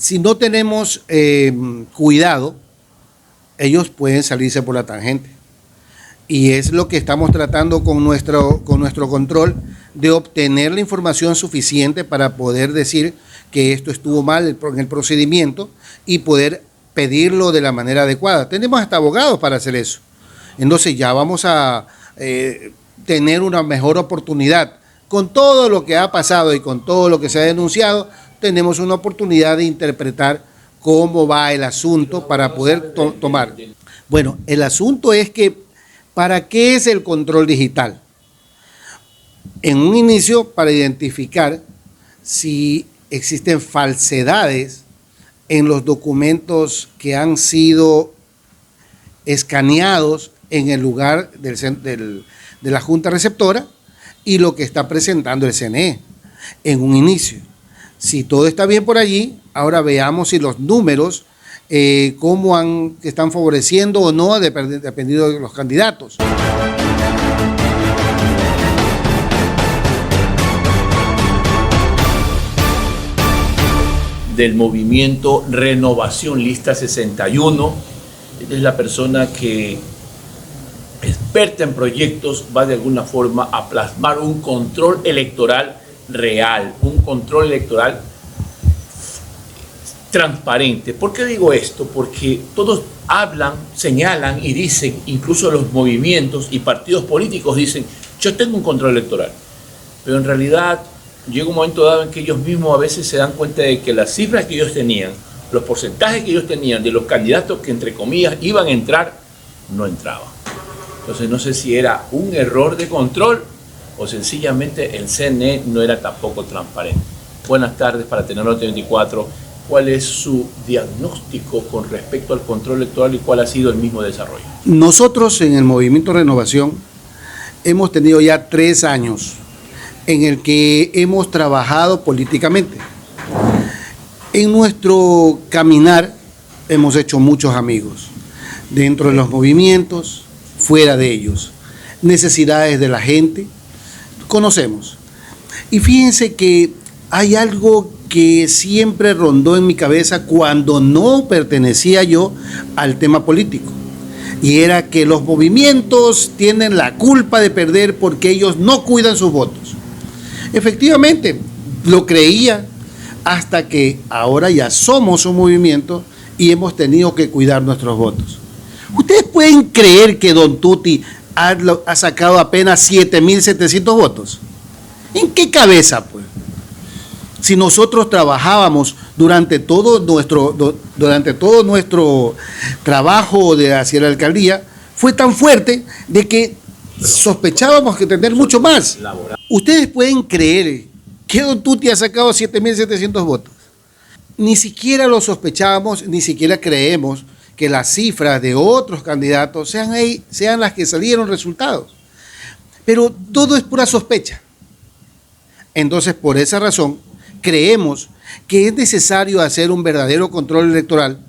si no tenemos cuidado, ellos pueden salirse por la tangente. Y es lo que estamos tratando con nuestro control, de obtener la información suficiente para poder decir que esto estuvo mal en el procedimiento y poder pedirlo de la manera adecuada. Tenemos hasta abogados para hacer eso. Entonces ya vamos a tener una mejor oportunidad. Con todo lo que ha pasado y con todo lo que se ha denunciado, tenemos una oportunidad de interpretar cómo va el asunto para poder tomar. Bueno, el asunto es que, ¿para qué es el control digital? En un inicio, para identificar si existen falsedades en los documentos que han sido escaneados en el lugar de la Junta Receptora y lo que está presentando el CNE en un inicio. Si todo está bien por allí, ahora veamos si los números cómo están favoreciendo o no, dependiendo de los candidatos. Del movimiento Renovación Lista 61. Esta es la persona que, experta en proyectos, va de alguna forma a plasmar un control electoral real, un control electoral transparente. ¿Por qué digo esto? Porque todos hablan, señalan y dicen, incluso los movimientos y partidos políticos dicen, yo tengo un control electoral, pero en realidad llega un momento dado en que ellos mismos a veces se dan cuenta de que las cifras que ellos tenían, los porcentajes que ellos tenían de los candidatos que entre comillas iban a entrar, no entraban. Entonces no sé si era un error de control o sencillamente el CNE no era tampoco transparente. Buenas tardes para Telenor 24. ¿Cuál es su diagnóstico con respecto al control electoral y cuál ha sido el mismo desarrollo? Nosotros en el Movimiento Renovación hemos tenido ya 3 años en el que hemos trabajado políticamente. En nuestro caminar hemos hecho muchos amigos, dentro de los movimientos, fuera de ellos, necesidades de la gente, conocemos. Y fíjense que hay algo que siempre rondó en mi cabeza cuando no pertenecía yo al tema político, y era que los movimientos tienen la culpa de perder porque ellos no cuidan sus votos. Efectivamente, lo creía hasta que ahora ya somos un movimiento y hemos tenido que cuidar nuestros votos. ¿Ustedes pueden creer que Don Tuti ha sacado apenas 7,700 votos? ¿En qué cabeza, pues? Si nosotros trabajábamos durante todo nuestro trabajo hacia la alcaldía, fue tan fuerte de que sospechábamos que tener mucho más. ¿Ustedes pueden creer que Don Tuti ha sacado 7,700 votos? Ni siquiera lo sospechábamos, ni siquiera creemos que las cifras de otros candidatos sean las que salieron resultados. Pero todo es pura sospecha. Entonces, por esa razón, creemos que es necesario hacer un verdadero control electoral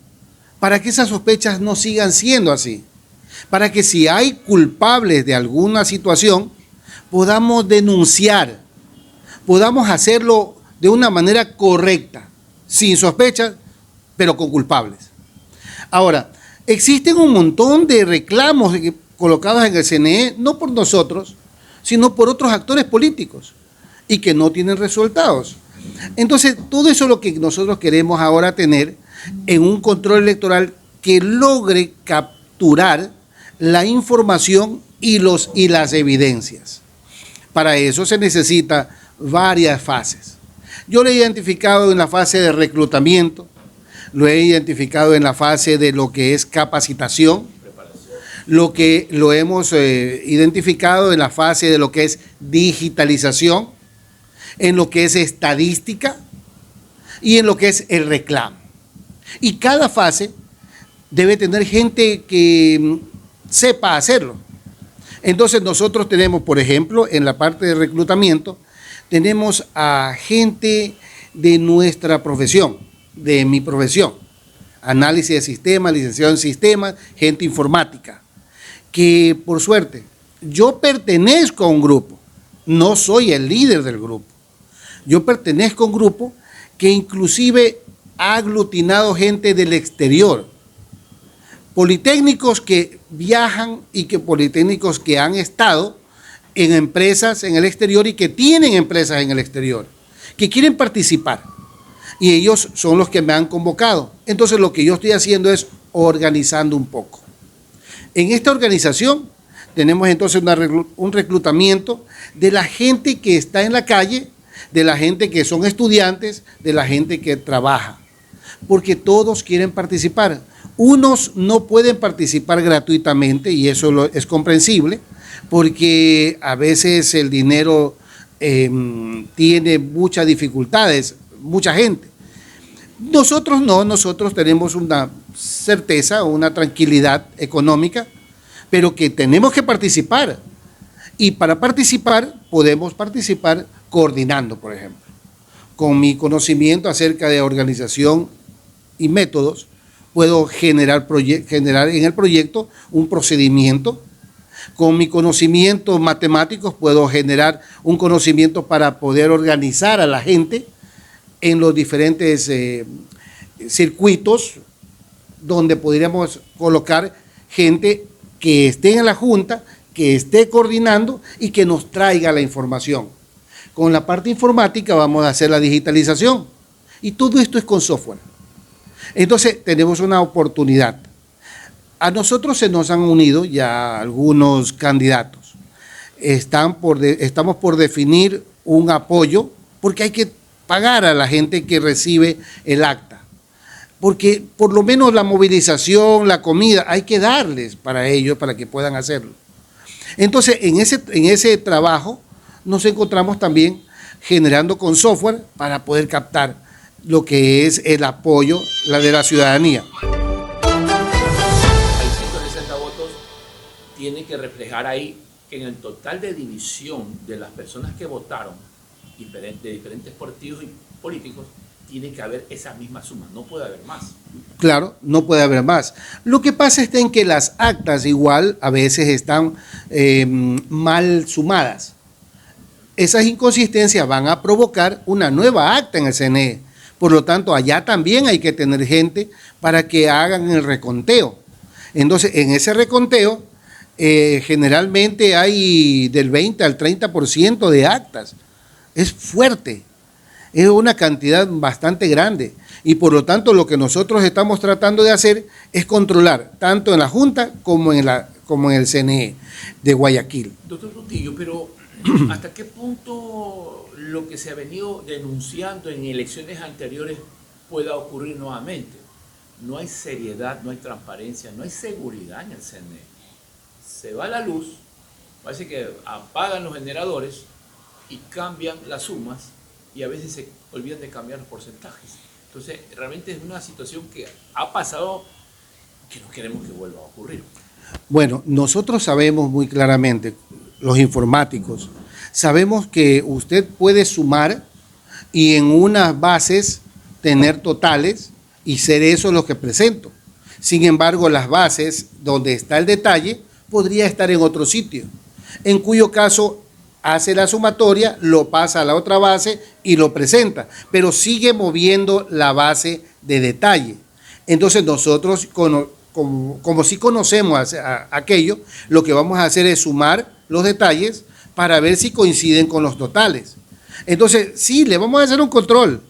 para que esas sospechas no sigan siendo así, para que si hay culpables de alguna situación, podamos denunciar, podamos hacerlo de una manera correcta, sin sospechas, pero con culpables. Ahora, existen un montón de reclamos colocados en el CNE, no por nosotros, sino por otros actores políticos, y que no tienen resultados. Entonces, todo eso es lo que nosotros queremos ahora tener en un control electoral que logre capturar la información y las evidencias. Para eso se necesita varias fases. Yo lo he identificado en la fase de reclutamiento, lo he identificado en la fase de lo que es capacitación, lo hemos identificado en la fase de lo que es digitalización, en lo que es estadística y en lo que es el reclamo. Y cada fase debe tener gente que sepa hacerlo. Entonces nosotros tenemos, por ejemplo, en la parte de reclutamiento, tenemos a gente de nuestra profesión, de mi profesión, análisis de sistemas, licenciado en sistemas, gente informática, que por suerte yo pertenezco a un grupo, no soy el líder del grupo. Yo pertenezco a un grupo que inclusive ha aglutinado gente del exterior. Politécnicos que viajan y que politécnicos que han estado en empresas en el exterior y que tienen empresas en el exterior, que quieren participar. Y ellos son los que me han convocado. Entonces lo que yo estoy haciendo es organizando un poco. En esta organización tenemos entonces un reclutamiento de la gente que está en la calle, de la gente que son estudiantes, de la gente que trabaja, porque todos quieren participar. Unos no pueden participar gratuitamente y eso es comprensible, porque a veces el dinero tiene muchas dificultades, mucha gente. Nosotros no, nosotros tenemos una certeza, una tranquilidad económica, pero que tenemos que participar. Y para participar, podemos participar coordinando, por ejemplo. Con mi conocimiento acerca de organización y métodos, puedo generar en el proyecto un procedimiento. Con mi conocimiento matemáticos puedo generar un conocimiento para poder organizar a la gente en los diferentes circuitos donde podríamos colocar gente que esté en la junta, que esté coordinando y que nos traiga la información. Con la parte informática vamos a hacer la digitalización y todo esto es con software. Entonces tenemos una oportunidad. A nosotros se nos han unido ya algunos candidatos. Estamos por definir un apoyo porque hay que pagar a la gente que recibe el acta. Porque por lo menos la movilización, la comida, hay que darles para ellos, para que puedan hacerlo. Entonces, en ese trabajo nos encontramos también generando con software para poder captar lo que es el apoyo de la ciudadanía. Hay 160 votos, tiene que reflejar ahí que en el total de división de las personas que votaron de diferentes partidos y políticos, tiene que haber esa misma suma, no puede haber más. Claro, no puede haber más. Lo que pasa es en que las actas igual a veces están mal sumadas. Esas inconsistencias van a provocar una nueva acta en el CNE. Por lo tanto, allá también hay que tener gente para que hagan el reconteo. Entonces, en ese reconteo, generalmente hay del 20 al 30% de actas. Es fuerte. Es una cantidad bastante grande y por lo tanto lo que nosotros estamos tratando de hacer es controlar tanto en la Junta como en el CNE de Guayaquil. Doctor Rutillo, pero ¿hasta qué punto lo que se ha venido denunciando en elecciones anteriores pueda ocurrir nuevamente? No hay seriedad, no hay transparencia, no hay seguridad en el CNE. Se va la luz, parece que apagan los generadores y cambian las sumas, y a veces se olvidan de cambiar los porcentajes. Entonces, realmente es una situación que ha pasado que no queremos que vuelva a ocurrir. Bueno, nosotros sabemos muy claramente, los informáticos, sabemos que usted puede sumar y en unas bases tener totales y ser eso lo que presento. Sin embargo, las bases donde está el detalle podría estar en otro sitio, en cuyo caso hace la sumatoria, lo pasa a la otra base y lo presenta, pero sigue moviendo la base de detalle. Entonces nosotros, como si conocemos aquello, lo que vamos a hacer es sumar los detalles para ver si coinciden con los totales. Entonces, sí, le vamos a hacer un control.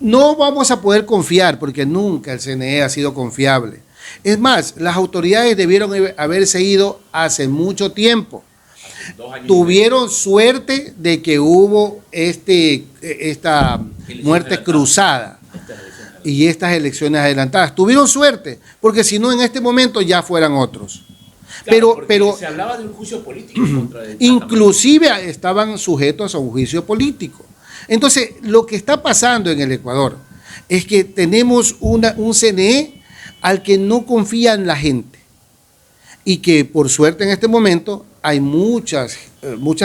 No vamos a poder confiar, porque nunca el CNE ha sido confiable. Es más, las autoridades debieron haberse ido hace mucho tiempo. Tuvieron suerte de que hubo esta muerte cruzada y estas elecciones adelantadas. Tuvieron suerte, porque si no en este momento ya fueran otros. Claro, pero se hablaba de un juicio político contra el inclusive estaban sujetos a un juicio político. Entonces, lo que está pasando en el Ecuador es que tenemos un CNE al que no confía en la gente y que por suerte en este momento hay muchas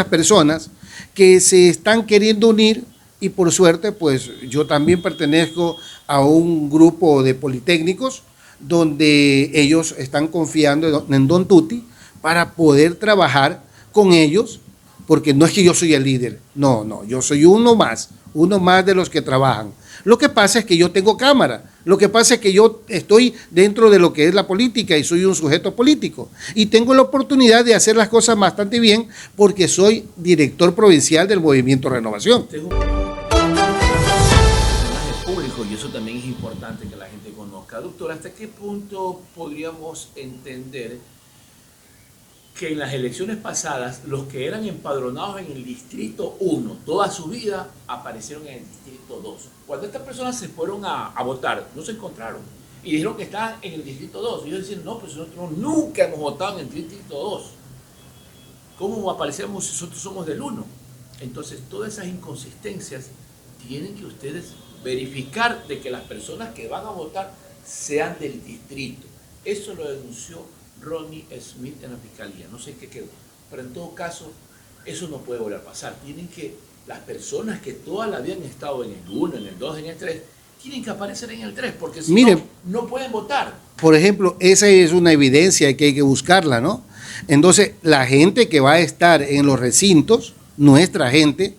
personas que se están queriendo unir y por suerte pues yo también pertenezco a un grupo de politécnicos donde ellos están confiando en Don Tuti para poder trabajar con ellos, porque no es que yo soy el líder, no, yo soy uno más, uno más de los que trabajan. Lo que pasa es que yo tengo cámara, lo que pasa es que yo estoy dentro de lo que es la política y soy un sujeto político y tengo la oportunidad de hacer las cosas bastante bien porque soy director provincial del Movimiento Renovación. Público, y eso también es importante que la gente conozca. Doctor, ¿hasta qué punto podríamos entender que en las elecciones pasadas los que eran empadronados en el Distrito 1 toda su vida aparecieron en el Distrito 2? Cuando estas personas se fueron a votar, no se encontraron y dijeron que estaban en el Distrito 2. Y ellos decían, no, pues nosotros nunca hemos votado en el Distrito 2. ¿Cómo aparecemos si nosotros somos del 1? Entonces, todas esas inconsistencias tienen que ustedes verificar de que las personas que van a votar sean del distrito. Eso lo denunció Ronnie Smith en la fiscalía. No sé qué quedó, pero en todo caso, eso no puede volver a pasar. Tienen que, las personas que toda la vida han estado en el 1, en el 2, en el 3, tienen que aparecer en el 3, porque si no, no pueden votar. Por ejemplo, esa es una evidencia que hay que buscarla, ¿no? Entonces, la gente que va a estar en los recintos, nuestra gente,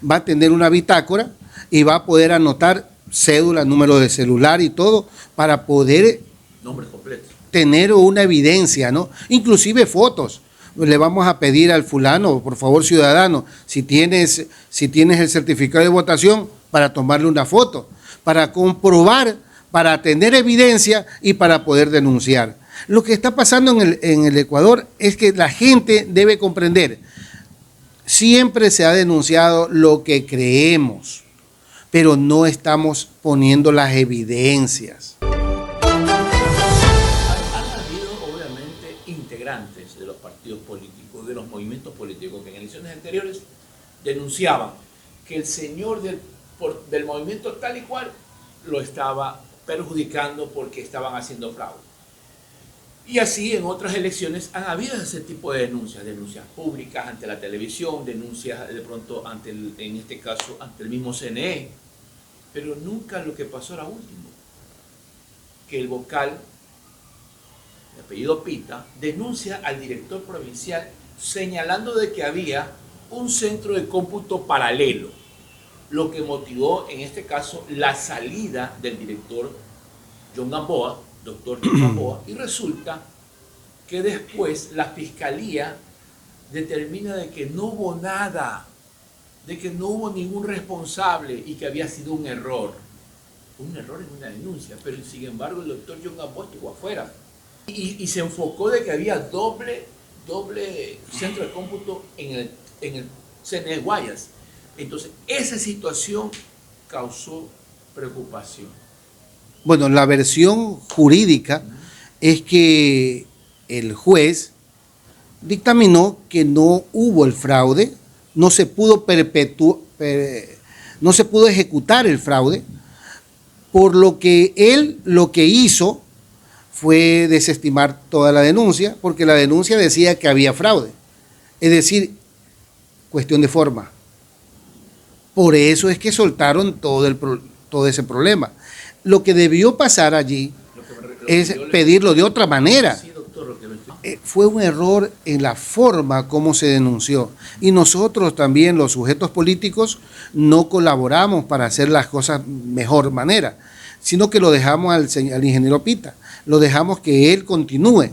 va a tener una bitácora y va a poder anotar cédula, número de celular y todo para poder nombre completo, tener una evidencia, ¿no? Inclusive fotos. Le vamos a pedir al fulano, por favor, ciudadano, si tienes el certificado de votación, para tomarle una foto, para comprobar, para tener evidencia y para poder denunciar. Lo que está pasando en el Ecuador es que la gente debe comprender, siempre se ha denunciado lo que creemos, pero no estamos poniendo las evidencias. Han habido, obviamente, integrantes de los partidos políticos, de los movimientos políticos, que en elecciones anteriores denunciaban que el señor del movimiento tal y cual lo estaba perjudicando porque estaban haciendo fraude. Y así en otras elecciones han habido ese tipo de denuncias públicas ante la televisión, denuncias de pronto en este caso ante el mismo CNE, pero nunca lo que pasó era último, que el vocal, de apellido Pita, denuncia al director provincial señalando de que había un centro de cómputo paralelo, lo que motivó en este caso la salida del director John Gamboa, doctor John Gamboa, y resulta que después la fiscalía determina de que no hubo nada, de que no hubo ningún responsable y que había sido un error en una denuncia, pero sin embargo el doctor John Gamboa estuvo afuera y se enfocó de que había doble centro de cómputo en el CNE Guayas. Entonces esa situación causó preocupación. Bueno, la versión jurídica es que el juez dictaminó que no hubo el fraude, no se pudo ejecutar el fraude, por lo que él lo que hizo fue desestimar toda la denuncia, porque la denuncia decía que había fraude. Es decir, cuestión de forma. Por eso es que soltaron todo ese problema. Lo que debió pasar allí es pedirlo de otra manera. Sí, doctor, lo que fue un error en la forma como se denunció. Y nosotros también, los sujetos políticos, no colaboramos para hacer las cosas mejor manera, sino que lo dejamos al ingeniero Pita, lo dejamos que él continúe,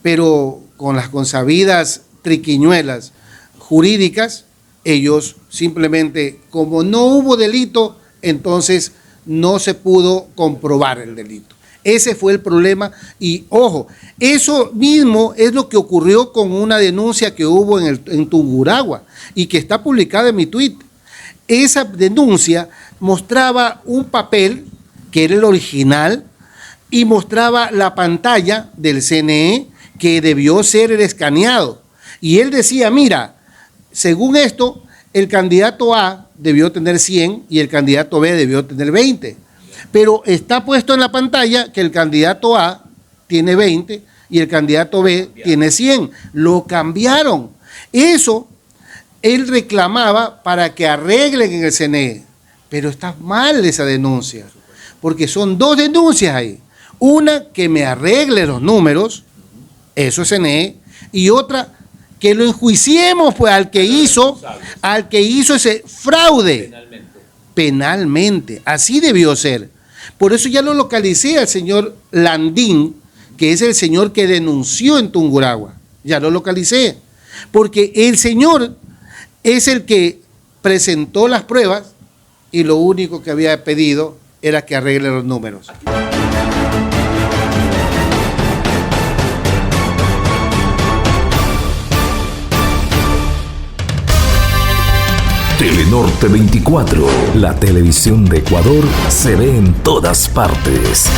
pero con las consabidas triquiñuelas jurídicas, ellos simplemente, como no hubo delito, entonces no se pudo comprobar el delito. Ese fue el problema y, ojo, eso mismo es lo que ocurrió con una denuncia que hubo en Tungurahua y que está publicada en mi tweet. Esa denuncia mostraba un papel que era el original y mostraba la pantalla del CNE que debió ser el escaneado. Y él decía, mira, según esto, el candidato A debió tener 100 y el candidato B debió tener 20. Pero está puesto en la pantalla que el candidato A tiene 20 y el candidato B tiene 100. Lo cambiaron. Eso él reclamaba para que arreglen en el CNE. Pero está mal esa denuncia, porque son dos denuncias ahí. Una, que me arregle los números, eso es CNE, y otra, que lo enjuiciemos pues al que hizo ese fraude. penalmente. Así debió ser. Por eso ya lo localicé al señor Landín, que es el señor que denunció en Tungurahua. Ya lo localicé. Porque el señor es el que presentó las pruebas y lo único que había pedido era que arregle los números. Telenorte 24, la televisión de Ecuador se ve en todas partes.